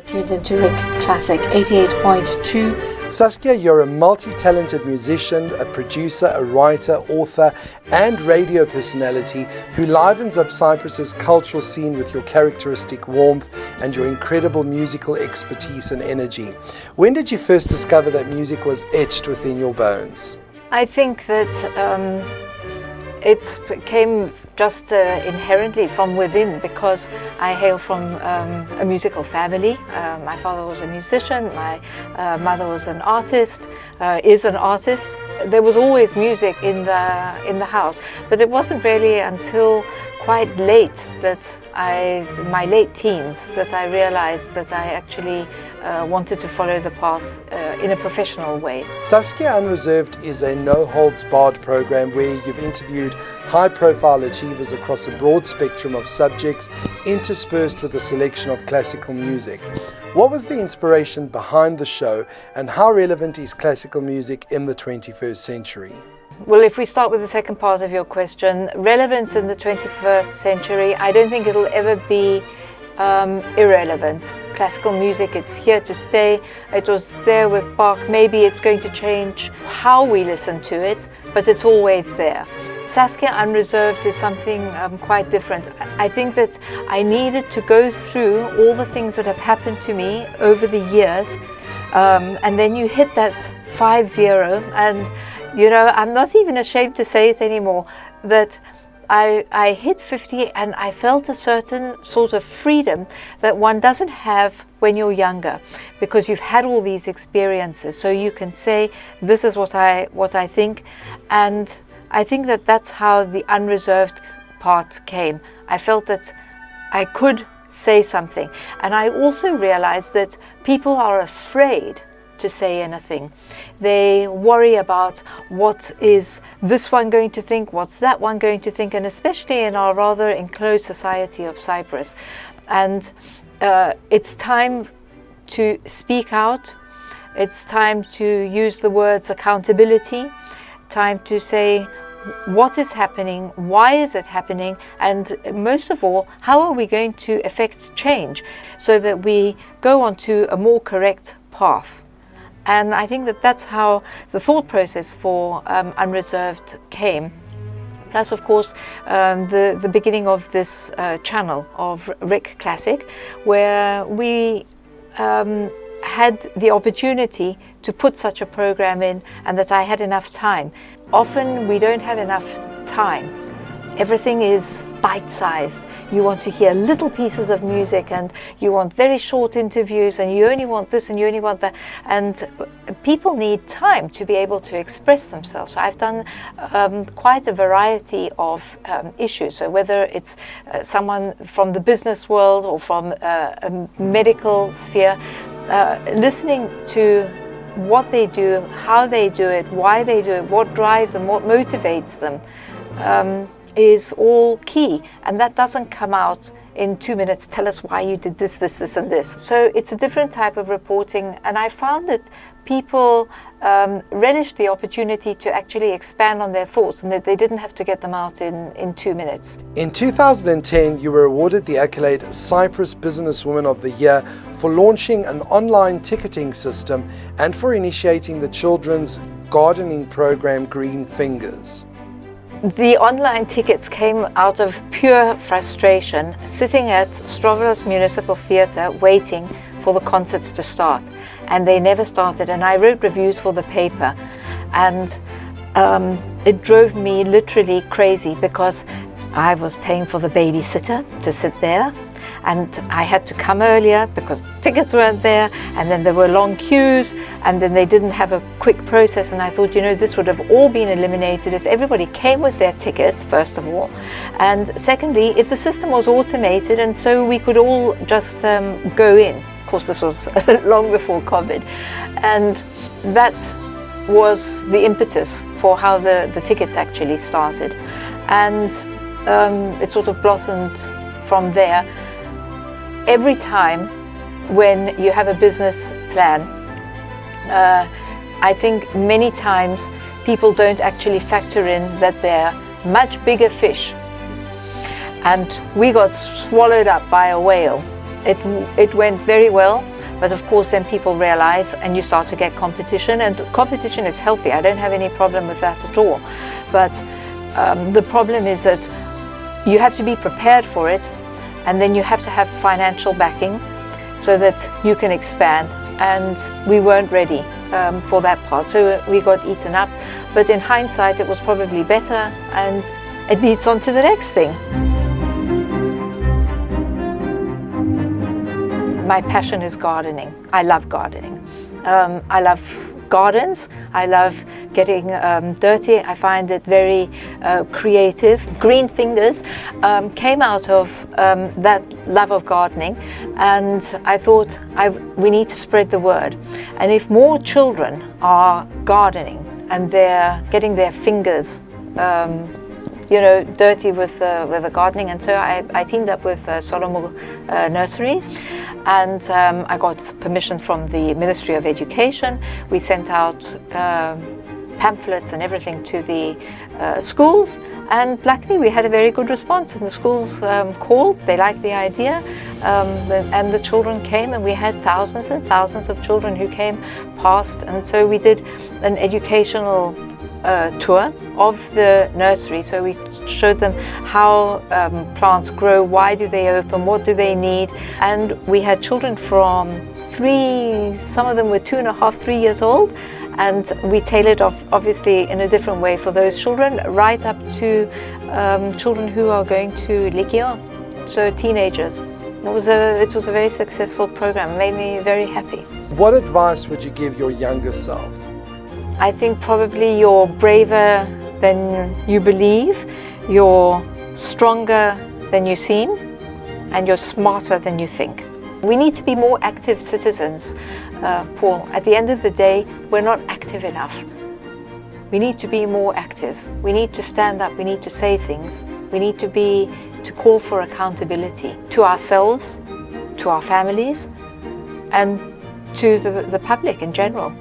Tuned into Rick Classic 88.2. Saskia, you're a multi-talented musician, a producer, a writer, author, and radio personality who livens up Cyprus's cultural scene with your characteristic warmth and your incredible musical expertise and energy. When did you first discover that music was etched within your bones? I think that it came just inherently from within, because I hail from a musical family. My father was a musician, my mother was an artist, is an artist. There was always music in the house, but it wasn't really until quite late, my late teens, that I realized that I actually wanted to follow the path in a professional way. Saskia Unreserved is a no-holds-barred program where you've interviewed high-profile achievers across a broad spectrum of subjects, interspersed with a selection of classical music. What was the inspiration behind the show, and how relevant is classical music in the 21st century? Well, if we start with the second part of your question, relevance in the 21st century, I don't think it'll ever be irrelevant. Classical music, it's here to stay. It was there with Bach. Maybe it's going to change how we listen to it, but it's always there. Saskia Unreserved is something quite different. I think that I needed to go through all the things that have happened to me over the years, and then you hit that 5-0, and you know, I'm not even ashamed to say it anymore, that I hit 50 and I felt a certain sort of freedom that one doesn't have when you're younger, because you've had all these experiences. So you can say, this is what I think. And I think that that's how the unreserved part came. I felt that I could say something. And I also realized that people are afraid to say anything. They worry about what is this one going to think, what's that one going to think, and especially in our rather enclosed society of Cyprus. And it's time to speak out. It's time to use the words accountability, time to say what is happening, why is it happening, and most of all, how are we going to effect change so that we go onto a more correct path. And I think that that's how the thought process for Unreserved came. Plus, of course, the beginning of this channel of Rick Classic, where we had the opportunity to put such a program in, and that I had enough time. Often we don't have enough time. Everything is bite-sized. You want to hear little pieces of music, and you want very short interviews, and you only want this and you only want that. And people need time to be able to express themselves. So I've done quite a variety of issues. So whether it's someone from the business world or from a medical sphere, listening to what they do, how they do it, why they do it, what drives them, what motivates them, is all key. And that doesn't come out in 2 minutes, tell us why you did this, this, this, and this. So it's a different type of reporting, and I found that people relished the opportunity to actually expand on their thoughts, and that they didn't have to get them out in 2 minutes. In 2010, you were awarded the accolade Cyprus Businesswoman of the Year for launching an online ticketing system and for initiating the children's gardening program Green Fingers. The online tickets came out of pure frustration, sitting at Stavros Municipal Theatre waiting for the concerts to start, and they never started. And I wrote reviews for the paper, and it drove me literally crazy, because I was paying for the babysitter to sit there, and I had to come earlier because tickets weren't there, and then there were long queues, and then they didn't have a quick process. And I thought, you know, this would have all been eliminated if everybody came with their ticket, first of all, and secondly, if the system was automated, and so we could all just go in. Of course, this was long before COVID, and that was the impetus for how the tickets actually started, and it sort of blossomed from there. Every time when you have a business plan, I think many times people don't actually factor in that they're much bigger fish, and we got swallowed up by a whale. It went very well. But of course then people realize and you start to get competition, and competition is healthy. I don't have any problem with that at all. But the problem is that you have to be prepared for it, and then you have to have financial backing so that you can expand. And we weren't ready for that part, so we got eaten up. But in hindsight, it was probably better, and it leads on to the next thing. My passion is gardening. I love gardening. I love gardens. I love getting dirty. I find it very creative. Green Fingers came out of that love of gardening, and I thought we need to spread the word. And if more children are gardening and they're getting their fingers dirty with the gardening, and so I teamed up with Solomon Nurseries, and I got permission from the Ministry of Education. We sent out pamphlets and everything to the schools, and luckily we had a very good response, and the schools called. They liked the idea, and the children came, and we had thousands and thousands of children who came past. And so we did an educational tour of the nursery. So we showed them how plants grow, why do they open, what do they need. And we had children from 3, some of them were 2.5, 3 years old, and we tailored off obviously in a different way for those children, right up to children who are going to Lyceum, so teenagers. It was a very successful program. It made me very happy. What advice would you give your younger self? I think probably you're braver than you believe, you're stronger than you seem, and you're smarter than you think. We need to be more active citizens, Paul. At the end of the day, we're not active enough. We need to be more active. We need to stand up, we need to say things. We need to call for accountability to ourselves, to our families, and to the public in general.